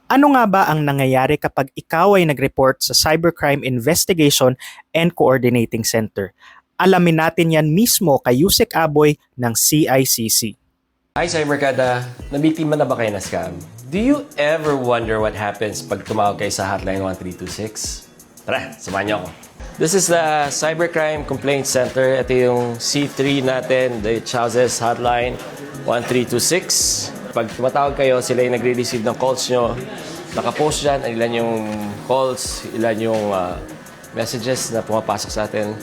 Ano nga ba ang nangyayari kapag ikaw ay nag-report sa Cybercrime Investigation and Coordinating Center? Alamin natin yan mismo kay Yusek Aboy ng CICC. Hi, Cyberkada! Nabiktima na ba kayo na scam? Do you ever wonder what happens pag tumawag kayo sa hotline 1326? Tara, samahan niyo ako. This is the Cybercrime Complaint Center. Ito yung C3 natin, the Chowses Hotline 1326. Pag tumatawag kayo, sila yung nagre-receive ng calls nyo. Nakapost dyan, ilan yung calls, ilan yung messages na pumapasok sa atin.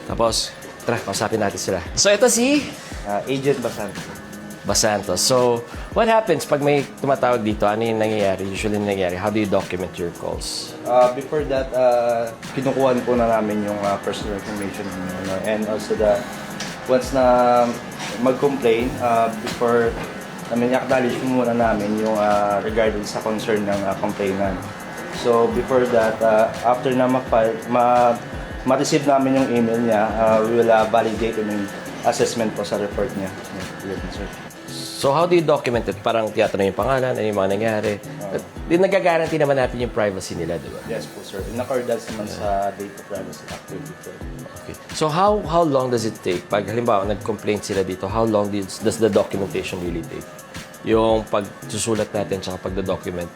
Tapos, tara, pasapin natin sila. So, ito si Agent Basanto. Basantos. So, what happens pag may tumatawag dito? Ano yung nangyayari? Usually nangyayari? How do you document your calls? Before that, kinukuhan po na namin yung personal information and also once na mag-complain, before i-acknowledge muna namin yung regarding sa concern ng complainant. So, before that, after na ma-receive namin yung email niya, we will validate yung assessment po sa report niya. Sir. So, how do you document it? Parang tiyatanong yung pangalan, ano yung mga nangyari. Di nagagaranti naman natin yung privacy nila, di ba? Yes po, sir. In accordance naman sa Data Privacy Act 24. Okay. So, how long does it take? Pag halimbawa, nag-complaint sila dito, how long does the documentation really take? Yung pagsusulat natin tsaka pagda-document.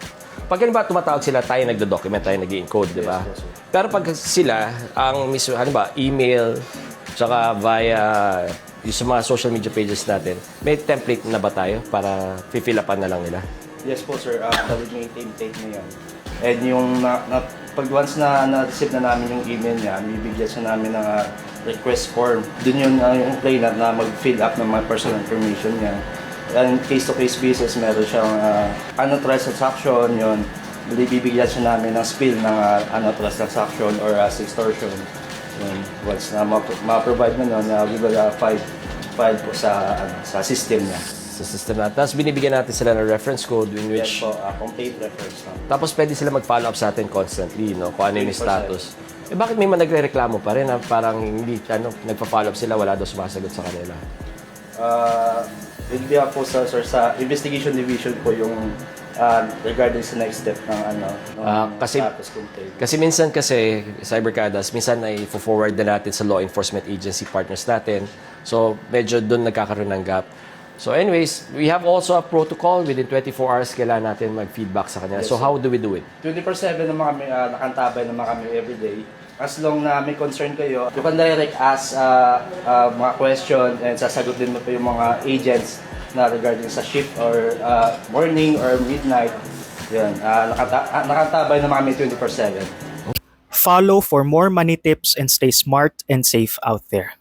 Pag halimbawa, tumatawag sila, tayo nagda-document, tayo nag-i-encode, di ba? Yes, pero pag sila, ang mismo, halimbawa, email, tsaka via yung sa mga social media pages natin, may template na ba tayo para fill upan na lang nila? Yes po, sir. Actually, may template na yan. And yung pag once na na-receive na namin yung email niya, bibigyan siya namin ng request form. Doon yung complainant na mag-fill up ng mga personal information niya. And case-to-case basis, meron siyang unauthorized transaction, yun. Bibigyan siya namin ng spill ng unauthorized transaction or extortion. Once na ma-provide na nun, we will file po sa system niya. Sa system natin. Tapos binibigyan natin sila ng reference code in which... Yes po, complete reference. Tapos pwede sila mag-follow up sa atin constantly, no? Kung ano yung status. Eh bakit may mga nagre-reklamo pa rin na parang hindi, nagpa-follow up sila, wala daw sumasagot sa kanila? Hindi po sa investigation division po yung regarding sa next step ng status complaint. Kasi minsan Cybercadas, minsan ay forward na natin sa law enforcement agency partners natin. So, medyo doon nagkakaroon ng gap. So anyways, we have also a protocol within 24 hours kailangan natin mag-feedback sa kanila. Yes, so how do we do it? 24/7 naman kami, nakantabay naman kami everyday. As long na may concern kayo, you can direct ask mga question and sasagot din mo po yung mga agents na regarding sa shift or morning or midnight. Yun, nakantabay naman kami 24/7. Follow for more money tips and stay smart and safe out there.